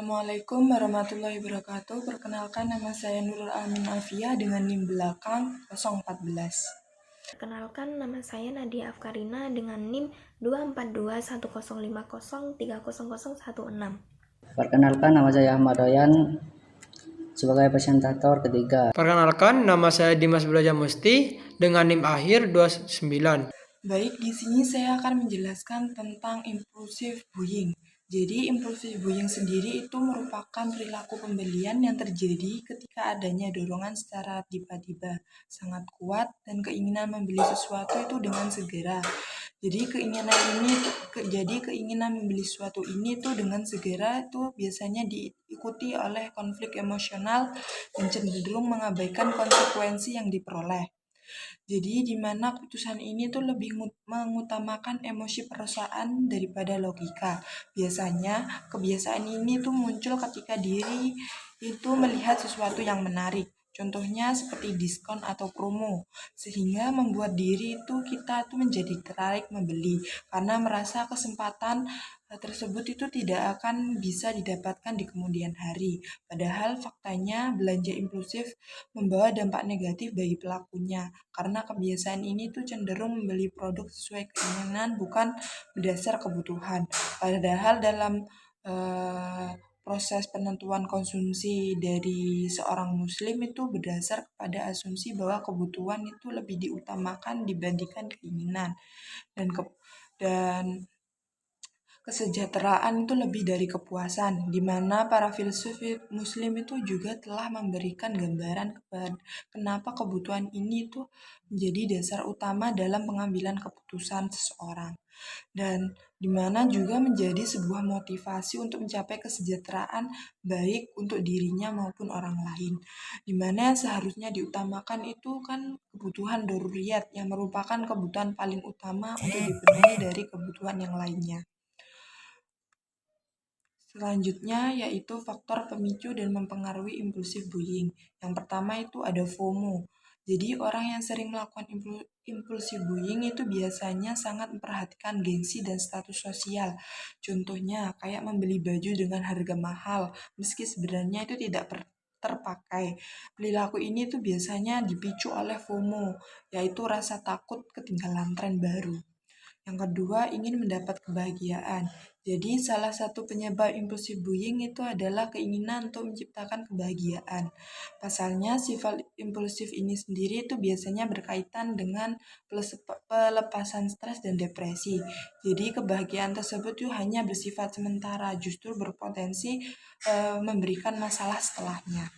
Assalamualaikum warahmatullahi wabarakatuh. Perkenalkan, nama saya Nurul Amin Afia dengan NIM belakang 014. Perkenalkan, nama saya Nadia Afkarina dengan NIM 2421050300016. Perkenalkan, nama saya Ahmad Doyan sebagai presentator ketiga. Perkenalkan, nama saya Dimas Brajamusti dengan NIM akhir 29. Baik, di sini saya akan menjelaskan tentang impulsive buying. Jadi, impulsive buying sendiri itu merupakan perilaku pembelian yang terjadi ketika adanya dorongan secara tiba-tiba, sangat kuat, dan keinginan membeli sesuatu itu dengan segera. Jadi keinginan membeli sesuatu ini tuh dengan segera itu biasanya diikuti oleh konflik emosional dan cenderung mengabaikan konsekuensi yang diperoleh. Jadi di mana keputusan ini tuh lebih mengutamakan emosi perasaan daripada logika. Biasanya kebiasaan ini tuh muncul ketika diri itu melihat sesuatu yang menarik. Contohnya seperti diskon atau promo, sehingga membuat diri itu kita tuh menjadi tertarik membeli karena merasa kesempatan tersebut itu tidak akan bisa didapatkan di kemudian hari. Padahal faktanya belanja impulsif membawa dampak negatif bagi pelakunya karena kebiasaan ini tuh cenderung membeli produk sesuai keinginan bukan berdasar kebutuhan. Padahal dalam proses penentuan konsumsi dari seorang muslim itu berdasar kepada asumsi bahwa kebutuhan itu lebih diutamakan dibandingkan keinginan dan kesejahteraan itu lebih dari kepuasan, di mana para filsuf muslim itu juga telah memberikan gambaran kepada kenapa kebutuhan ini itu menjadi dasar utama dalam pengambilan keputusan seseorang. Dan di mana juga menjadi sebuah motivasi untuk mencapai kesejahteraan baik untuk dirinya maupun orang lain. Di mana yang seharusnya diutamakan itu kan kebutuhan daruriyat yang merupakan kebutuhan paling utama untuk dipenuhi dari kebutuhan yang lainnya. Selanjutnya yaitu faktor pemicu dan mempengaruhi impulsive buying. Yang pertama itu ada FOMO. Jadi orang yang sering melakukan impulsive buying itu biasanya sangat memperhatikan gengsi dan status sosial. Contohnya kayak membeli baju dengan harga mahal meski sebenarnya itu tidak terpakai. Perilaku ini tuh biasanya dipicu oleh FOMO, yaitu rasa takut ketinggalan tren baru. Yang kedua, ingin mendapat kebahagiaan. Jadi, salah satu penyebab impulsif buying itu adalah keinginan untuk menciptakan kebahagiaan. Pasalnya, sifat impulsif ini sendiri itu biasanya berkaitan dengan pelepasan stres dan depresi. Jadi, kebahagiaan tersebut itu hanya bersifat sementara, justru berpotensi memberikan masalah setelahnya.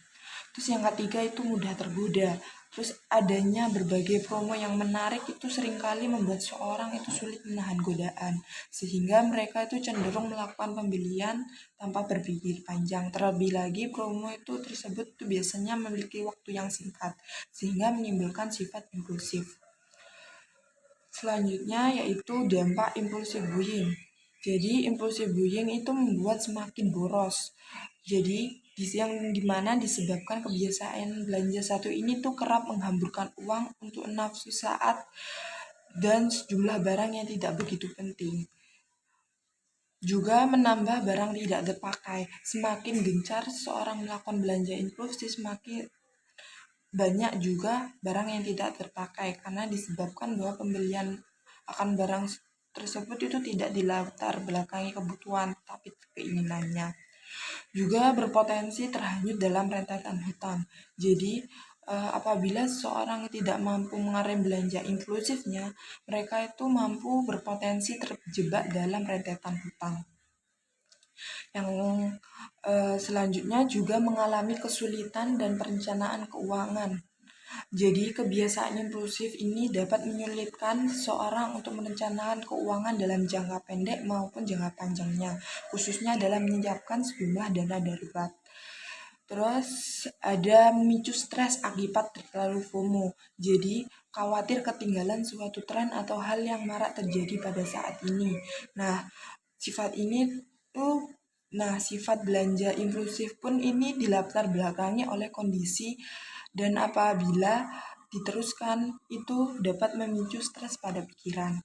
Terus yang ketiga itu mudah tergoda. Terus adanya berbagai promo yang menarik itu seringkali membuat seorang itu sulit menahan godaan. Sehingga mereka itu cenderung melakukan pembelian tanpa berpikir panjang. Terlebih lagi promo itu tersebut itu biasanya memiliki waktu yang singkat. Sehingga menimbulkan sifat impulsif. Selanjutnya yaitu dampak impulsif buying. Jadi impulsif buying itu membuat semakin boros. Jadi yang dimana disebabkan kebiasaan belanja satu ini tuh kerap menghamburkan uang untuk nafsu saat dan sejumlah barang yang tidak begitu penting. Juga menambah barang tidak terpakai. Semakin gencar seseorang melakukan belanja impulsif, semakin banyak juga barang yang tidak terpakai karena disebabkan bahwa pembelian akan barang tersebut itu tidak dilatar belakangi kebutuhan tapi keinginannya. Juga berpotensi terhanyut dalam rentetan hutang. Jadi apabila seseorang tidak mampu mengerem belanja impulsifnya, mereka itu mampu berpotensi terjebak dalam rentetan hutang. Yang selanjutnya juga mengalami kesulitan dan perencanaan keuangan. Jadi kebiasaan impulsif ini dapat menyulitkan seseorang untuk merencanakan keuangan dalam jangka pendek maupun jangka panjangnya, khususnya dalam menyiapkan sejumlah dana darurat. Terus ada memicu stres akibat terlalu FOMO. Jadi khawatir ketinggalan suatu tren atau hal yang marak terjadi pada saat ini. Sifat belanja impulsif pun ini dilatar belakangi oleh kondisi dan apabila diteruskan itu dapat memicu stres pada pikiran.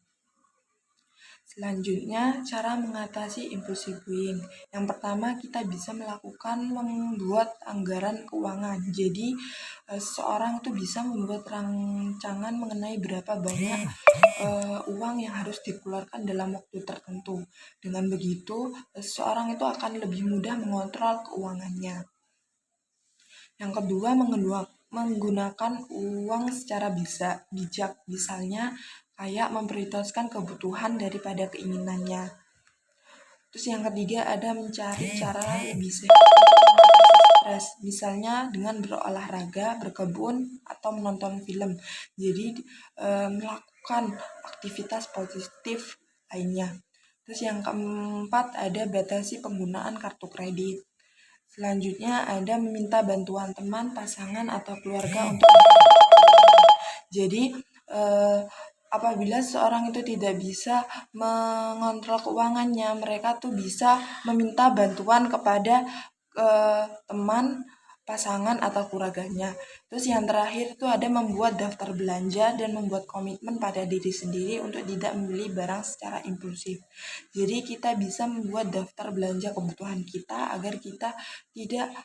Selanjutnya, cara mengatasi impulsif buying. Yang pertama, kita bisa membuat anggaran keuangan. Jadi, seseorang itu bisa membuat rancangan mengenai berapa banyak uang yang harus dikeluarkan dalam waktu tertentu. Dengan begitu, seseorang itu akan lebih mudah mengontrol keuangannya. Yang kedua, menggunakan uang secara bijak, misalnya kayak memprioritaskan kebutuhan daripada keinginannya. Terus yang ketiga ada mencari cara lebih sehat untuk mengatasi stres, misalnya dengan berolahraga, berkebun, atau menonton film. Jadi melakukan aktivitas positif lainnya. Terus yang keempat ada batasi penggunaan kartu kredit. Selanjutnya ada meminta bantuan teman, pasangan, atau keluarga untuk jadi apabila seseorang itu tidak bisa mengontrol keuangannya, mereka tuh bisa meminta bantuan kepada teman, pasangan, atau keluarganya. Terus yang terakhir itu ada membuat daftar belanja dan membuat komitmen pada diri sendiri untuk tidak membeli barang secara impulsif. Jadi kita bisa membuat daftar belanja kebutuhan kita agar kita tidak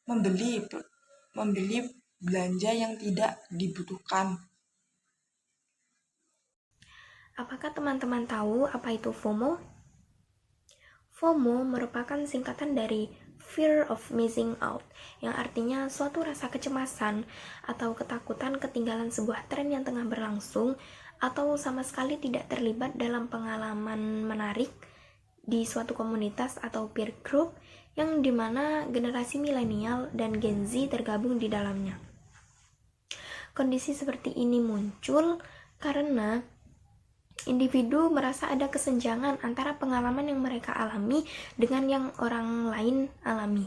membeli belanja yang tidak dibutuhkan. Apakah teman-teman tahu apa itu FOMO? FOMO merupakan singkatan dari Fear of Missing Out, yang artinya suatu rasa kecemasan atau ketakutan ketinggalan sebuah tren yang tengah berlangsung atau sama sekali tidak terlibat dalam pengalaman menarik di suatu komunitas atau peer group yang dimana generasi milenial dan Gen Z tergabung di dalamnya. Kondisi seperti ini muncul karena individu merasa ada kesenjangan antara pengalaman yang mereka alami dengan yang orang lain alami,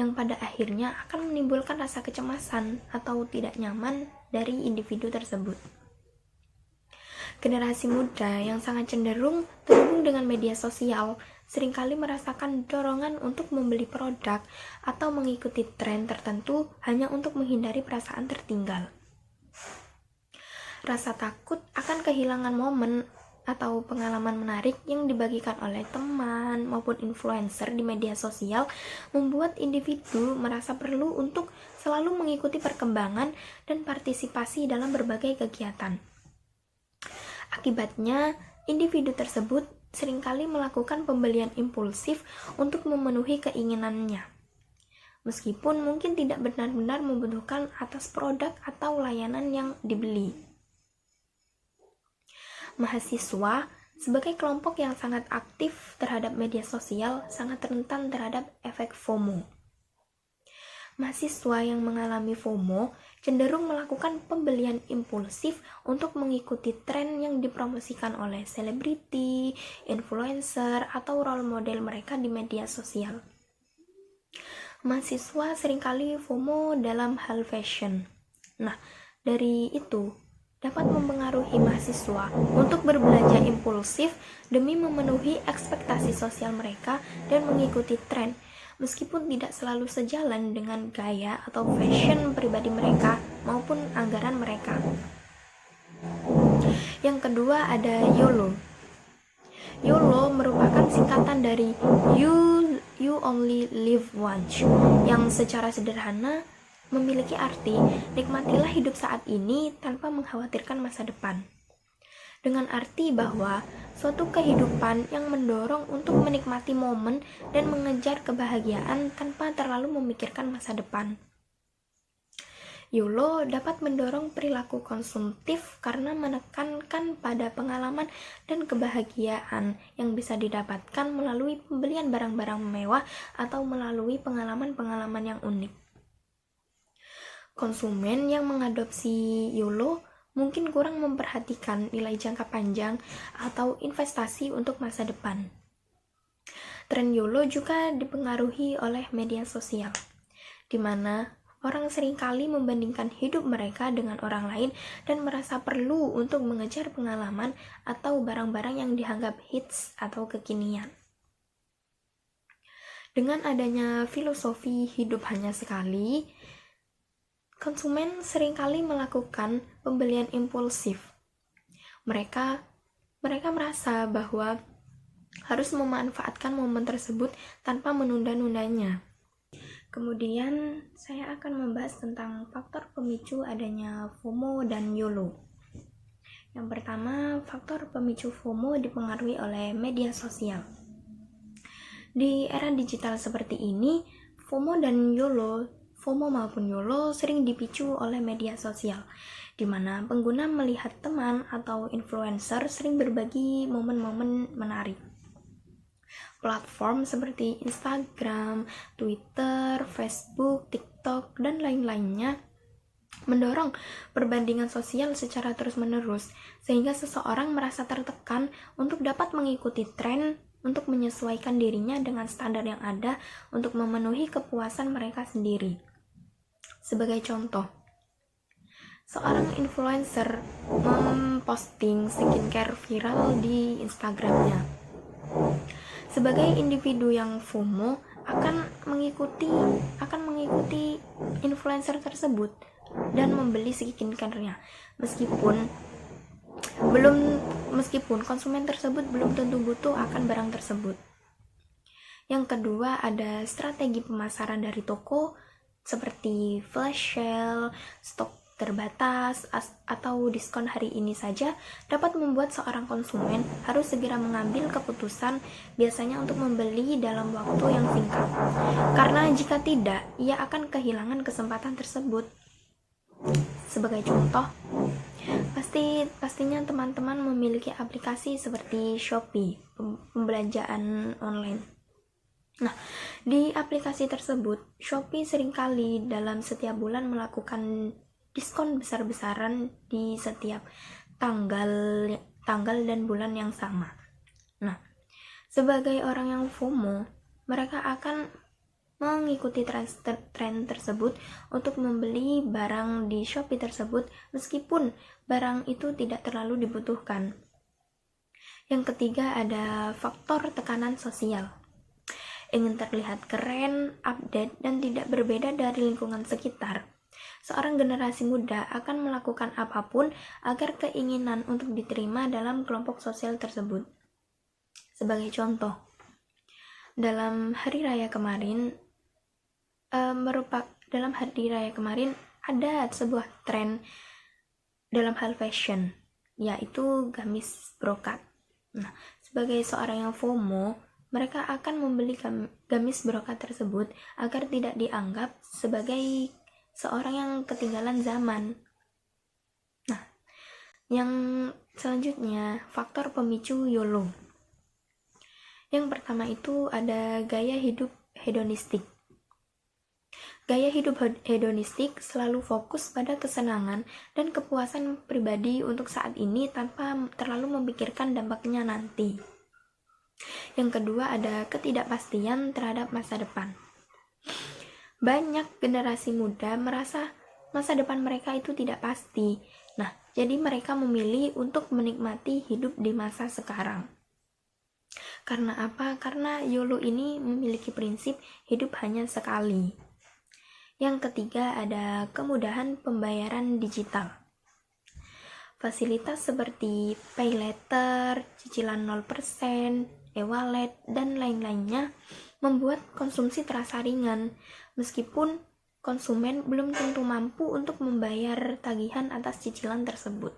yang pada akhirnya akan menimbulkan rasa kecemasan atau tidak nyaman dari individu tersebut. Generasi muda yang sangat cenderung terhubung dengan media sosial seringkali merasakan dorongan untuk membeli produk atau mengikuti tren tertentu hanya untuk menghindari perasaan tertinggal. Rasa takut akan kehilangan momen atau pengalaman menarik yang dibagikan oleh teman maupun influencer di media sosial membuat individu merasa perlu untuk selalu mengikuti perkembangan dan partisipasi dalam berbagai kegiatan. Akibatnya, individu tersebut seringkali melakukan pembelian impulsif untuk memenuhi keinginannya, meskipun mungkin tidak benar-benar membutuhkan atas produk atau layanan yang dibeli. Mahasiswa sebagai kelompok yang sangat aktif terhadap media sosial sangat rentan terhadap efek FOMO. Mahasiswa yang mengalami FOMO cenderung melakukan pembelian impulsif untuk mengikuti tren yang dipromosikan oleh selebriti, influencer, atau role model mereka di media sosial. Mahasiswa seringkali FOMO dalam hal fashion. Nah, dari itu dapat mempengaruhi mahasiswa untuk berbelanja impulsif demi memenuhi ekspektasi sosial mereka dan mengikuti tren, meskipun tidak selalu sejalan dengan gaya atau fashion pribadi mereka maupun anggaran mereka. Yang kedua ada YOLO. YOLO merupakan singkatan dari You Only Live Once, yang secara sederhana memiliki arti, nikmatilah hidup saat ini tanpa mengkhawatirkan masa depan. Dengan arti bahwa suatu kehidupan yang mendorong untuk menikmati momen dan mengejar kebahagiaan tanpa terlalu memikirkan masa depan. YOLO dapat mendorong perilaku konsumtif karena menekankan pada pengalaman dan kebahagiaan yang bisa didapatkan melalui pembelian barang-barang mewah atau melalui pengalaman-pengalaman yang unik. Konsumen yang mengadopsi YOLO mungkin kurang memperhatikan nilai jangka panjang atau investasi untuk masa depan. Tren YOLO juga dipengaruhi oleh media sosial, di mana orang seringkali membandingkan hidup mereka dengan orang lain dan merasa perlu untuk mengejar pengalaman atau barang-barang yang dianggap hits atau kekinian. Dengan adanya filosofi hidup hanya sekali, konsumen seringkali melakukan pembelian impulsif. Mereka Mereka merasa bahwa harus memanfaatkan momen tersebut tanpa menunda-nundanya. Kemudian saya akan membahas tentang faktor pemicu adanya FOMO dan YOLO. Yang pertama, faktor pemicu FOMO dipengaruhi oleh media sosial. Di era digital seperti ini, FOMO maupun YOLO sering dipicu oleh media sosial, di mana pengguna melihat teman atau influencer sering berbagi momen-momen menarik. Platform seperti Instagram, Twitter, Facebook, TikTok, dan lain-lainnya mendorong perbandingan sosial secara terus-menerus, sehingga seseorang merasa tertekan untuk dapat mengikuti tren untuk menyesuaikan dirinya dengan standar yang ada untuk memenuhi kepuasan mereka sendiri. Sebagai contoh, seorang influencer memposting skincare viral di Instagramnya. Sebagai individu yang FOMO akan mengikuti influencer tersebut dan membeli skincare-nya, meskipun konsumen tersebut belum tentu butuh akan barang tersebut. Yang kedua, ada strategi pemasaran dari toko seperti flash sale, stok terbatas, atau diskon hari ini saja dapat membuat seorang konsumen harus segera mengambil keputusan, biasanya untuk membeli dalam waktu yang singkat. Karena jika tidak, ia akan kehilangan kesempatan tersebut. Sebagai contoh, pastinya teman-teman memiliki aplikasi seperti Shopee, pembelanjaan online. Nah, di aplikasi tersebut, Shopee seringkali dalam setiap bulan melakukan diskon besar-besaran di setiap tanggal dan bulan yang sama. Nah, sebagai orang yang FOMO, mereka akan mengikuti tren tersebut untuk membeli barang di Shopee tersebut meskipun barang itu tidak terlalu dibutuhkan. Yang ketiga, ada faktor tekanan sosial. Ingin terlihat keren, update, dan tidak berbeda dari lingkungan sekitar, seorang generasi muda akan melakukan apapun agar keinginan untuk diterima dalam kelompok sosial tersebut. Sebagai contoh, dalam hari raya kemarin ada sebuah tren dalam hal fashion, yaitu gamis brokat. Nah, sebagai seorang yang FOMO, mereka akan membeli gamis brokat tersebut agar tidak dianggap sebagai seorang yang ketinggalan zaman. Nah, yang selanjutnya, faktor pemicu YOLO. Yang pertama itu ada gaya hidup hedonistik. Gaya hidup hedonistik selalu fokus pada kesenangan dan kepuasan pribadi untuk saat ini tanpa terlalu memikirkan dampaknya nanti. Yang kedua, ada ketidakpastian terhadap masa depan. Banyak generasi muda merasa masa depan mereka itu tidak pasti. Nah, jadi mereka memilih untuk menikmati hidup di masa sekarang. Karena apa? Karena YOLO ini memiliki prinsip hidup hanya sekali. Yang ketiga, ada kemudahan pembayaran digital. Fasilitas seperti pay later, cicilan 0%, e-wallet, dan lain-lainnya membuat konsumsi terasa ringan, meskipun konsumen belum tentu mampu untuk membayar tagihan atas cicilan tersebut.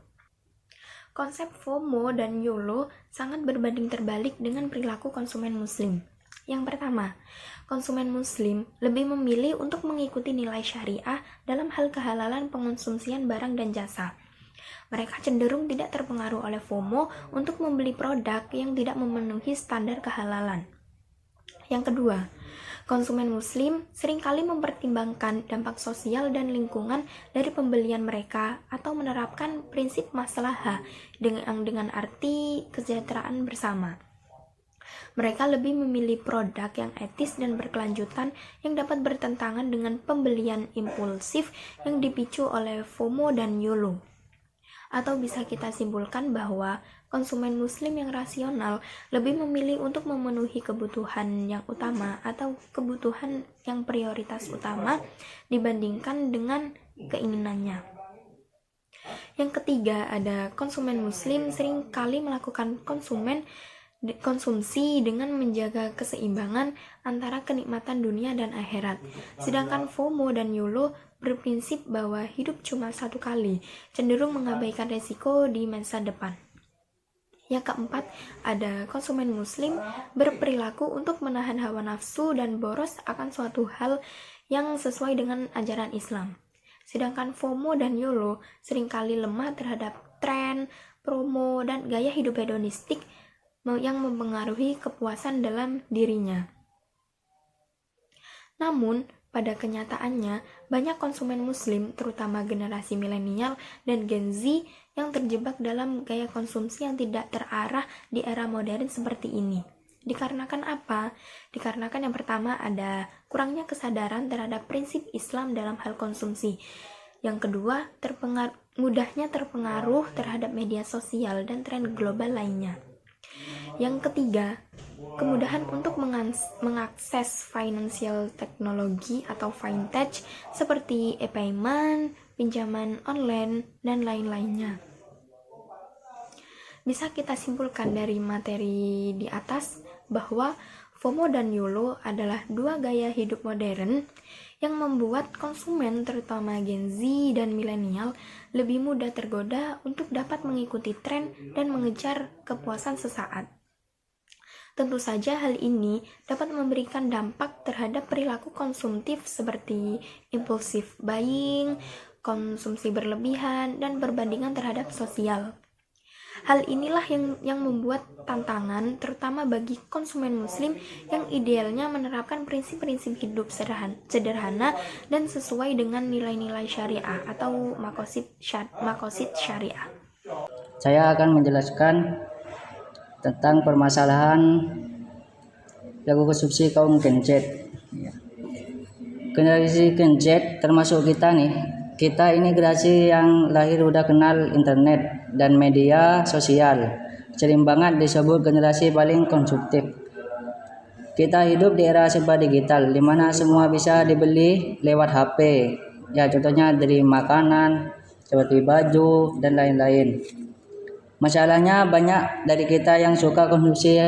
Konsep FOMO dan YOLO sangat berbanding terbalik dengan perilaku konsumen muslim. Yang pertama, konsumen muslim lebih memilih untuk mengikuti nilai syariah dalam hal kehalalan pengonsumsian barang dan jasa. Mereka cenderung tidak terpengaruh oleh FOMO untuk membeli produk yang tidak memenuhi standar kehalalan. Yang kedua, konsumen muslim seringkali mempertimbangkan dampak sosial dan lingkungan dari pembelian mereka atau menerapkan prinsip maslahah dengan arti kesejahteraan bersama. Mereka lebih memilih produk yang etis dan berkelanjutan yang dapat bertentangan dengan pembelian impulsif yang dipicu oleh FOMO dan YOLO. Atau bisa kita simpulkan bahwa konsumen muslim yang rasional lebih memilih untuk memenuhi kebutuhan yang utama atau kebutuhan yang prioritas utama dibandingkan dengan keinginannya. Yang ketiga, ada konsumen muslim sering kali melakukan konsumsi dengan menjaga keseimbangan antara kenikmatan dunia dan akhirat. Sedangkan FOMO dan YOLO berprinsip bahwa hidup cuma satu kali, cenderung mengabaikan resiko di masa depan. Yang keempat, ada konsumen muslim berperilaku untuk menahan hawa nafsu dan boros akan suatu hal yang sesuai dengan ajaran Islam. Sedangkan FOMO dan YOLO seringkali lemah terhadap tren, promo, dan gaya hidup hedonistik yang mempengaruhi kepuasan dalam dirinya. Namun, pada kenyataannya, banyak konsumen muslim, terutama generasi milenial dan Gen Z, yang terjebak dalam gaya konsumsi yang tidak terarah di era modern seperti ini. Dikarenakan apa? Dikarenakan yang pertama ada kurangnya kesadaran terhadap prinsip Islam dalam hal konsumsi. Yang kedua, mudahnya terpengaruh terhadap media sosial dan tren global lainnya. Yang ketiga, kemudahan untuk mengakses financial technology atau fintech seperti e-payment, pinjaman online, dan lain-lainnya. Bisa kita simpulkan dari materi di atas bahwa FOMO dan YOLO adalah dua gaya hidup modern yang membuat konsumen, terutama Gen Z dan milenial, lebih mudah tergoda untuk dapat mengikuti tren dan mengejar kepuasan sesaat. Tentu saja hal ini dapat memberikan dampak terhadap perilaku konsumtif seperti impulsive buying, konsumsi berlebihan, dan perbandingan terhadap sosial. Hal inilah yang membuat tantangan terutama bagi konsumen muslim yang idealnya menerapkan prinsip-prinsip hidup sederhana dan sesuai dengan nilai-nilai syariah atau makosid syariah. Saya akan menjelaskan tentang permasalahan lagu konsumsi kaum Gen Z. Generasi Gen Z termasuk kita nih. Kita ini generasi yang lahir udah kenal internet dan media sosial. Sering banget disebut generasi paling konsumtif. Kita hidup di era serba digital, di mana semua bisa dibeli lewat HP. Ya, contohnya dari makanan, seperti baju, dan lain-lain. Masalahnya banyak dari kita yang suka konsumsi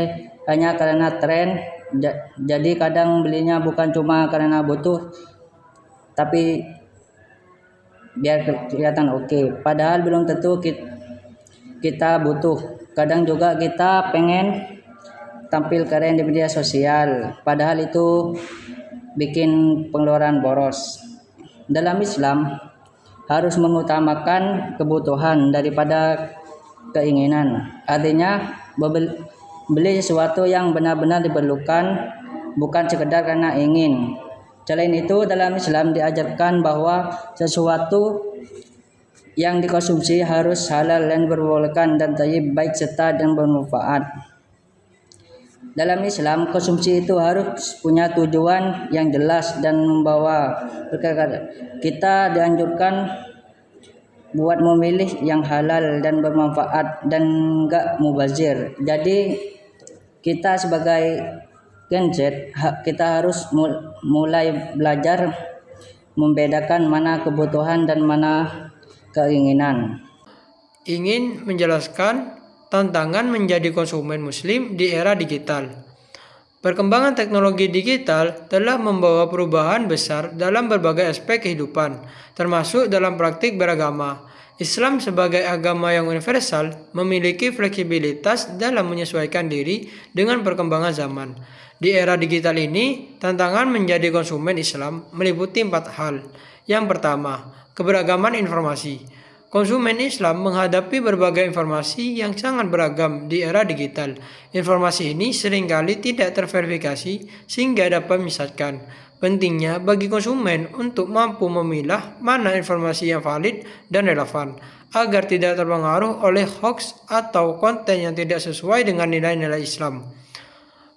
hanya karena tren, jadi kadang belinya bukan cuma karena butuh, tapi biar kelihatan oke. Padahal belum tentu kita butuh. Kadang juga kita pengen tampil keren di media sosial, padahal itu bikin pengeluaran boros. Dalam Islam harus mengutamakan kebutuhan daripada keinginan. Artinya beli sesuatu yang benar-benar diperlukan, bukan sekedar karena ingin. Selain itu, dalam Islam diajarkan bahwa sesuatu yang dikonsumsi harus halal dan diperbolehkan dan thayyib, baik serta dan bermanfaat. Dalam Islam, konsumsi itu harus punya tujuan yang jelas dan membawa berkah. Kita dianjurkan buat memilih yang halal dan bermanfaat dan enggak mubazir. Jadi kita sebagai Gen Z, kita harus mulai belajar membedakan mana kebutuhan dan mana keinginan. Ingin menjelaskan tantangan menjadi konsumen muslim di era digital. Perkembangan teknologi digital telah membawa perubahan besar dalam berbagai aspek kehidupan, termasuk dalam praktik beragama. Islam sebagai agama yang universal memiliki fleksibilitas dalam menyesuaikan diri dengan perkembangan zaman. Di era digital ini, tantangan menjadi konsumen Islam meliputi 4 hal. Yang pertama, keberagaman informasi. Konsumen Islam menghadapi berbagai informasi yang sangat beragam di era digital. Informasi ini seringkali tidak terverifikasi sehingga dapat menyesatkan. Pentingnya bagi konsumen untuk mampu memilah mana informasi yang valid dan relevan, agar tidak terpengaruh oleh hoax atau konten yang tidak sesuai dengan nilai-nilai Islam.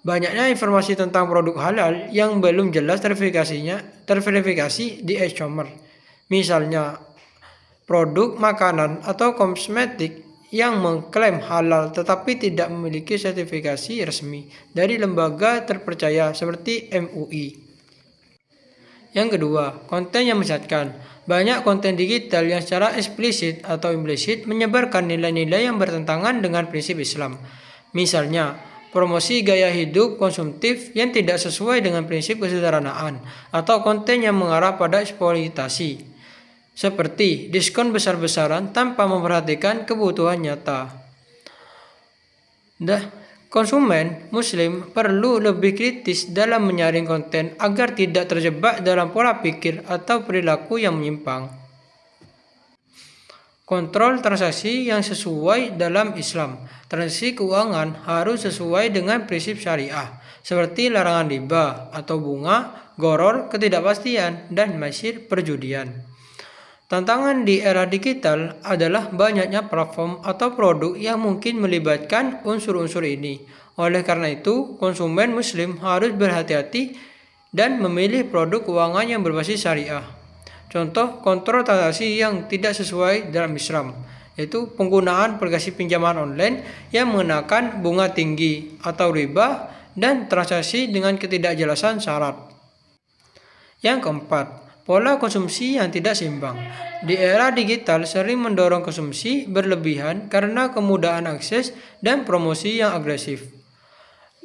Banyaknya informasi tentang produk halal yang belum jelas terverifikasi di e-commerce. Misalnya, produk makanan atau kosmetik yang mengklaim halal tetapi tidak memiliki sertifikasi resmi dari lembaga terpercaya seperti MUI. Yang kedua, konten yang menyesatkan. Banyak konten digital yang secara eksplisit atau implisit menyebarkan nilai-nilai yang bertentangan dengan prinsip Islam. Misalnya, promosi gaya hidup konsumtif yang tidak sesuai dengan prinsip kesederhanaan atau konten yang mengarah pada eksploitasi. Seperti diskon besar-besaran tanpa memperhatikan kebutuhan nyata. Konsumen Muslim perlu lebih kritis dalam menyaring konten agar tidak terjebak dalam pola pikir atau perilaku yang menyimpang. Kontrol transaksi yang sesuai dalam Islam. Transaksi keuangan harus sesuai dengan prinsip syariah, seperti larangan riba atau bunga, gharar, ketidakpastian, dan maisir perjudian. Tantangan di era digital adalah banyaknya platform atau produk yang mungkin melibatkan unsur-unsur ini. Oleh karena itu, konsumen Muslim harus berhati-hati dan memilih produk keuangan yang berbasis syariah. Contoh kontrol transaksi yang tidak sesuai dalam Islam, yaitu penggunaan aplikasi pinjaman online yang mengenakan bunga tinggi atau riba dan transaksi dengan ketidakjelasan syarat. Yang keempat, pola konsumsi yang tidak seimbang. Di era digital sering mendorong konsumsi berlebihan karena kemudahan akses dan promosi yang agresif.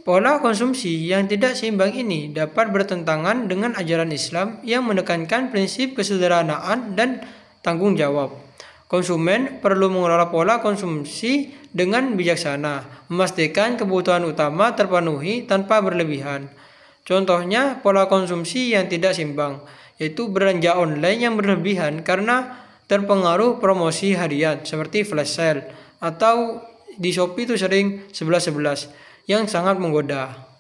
Pola konsumsi yang tidak seimbang ini dapat bertentangan dengan ajaran Islam yang menekankan prinsip kesederhanaan dan tanggung jawab. Konsumen perlu mengelola pola konsumsi dengan bijaksana, memastikan kebutuhan utama terpenuhi tanpa berlebihan. Contohnya, pola konsumsi yang tidak seimbang, yaitu belanja online yang berlebihan karena terpengaruh promosi harian seperti flash sale atau di Shopee itu sering 11-11 yang sangat menggoda.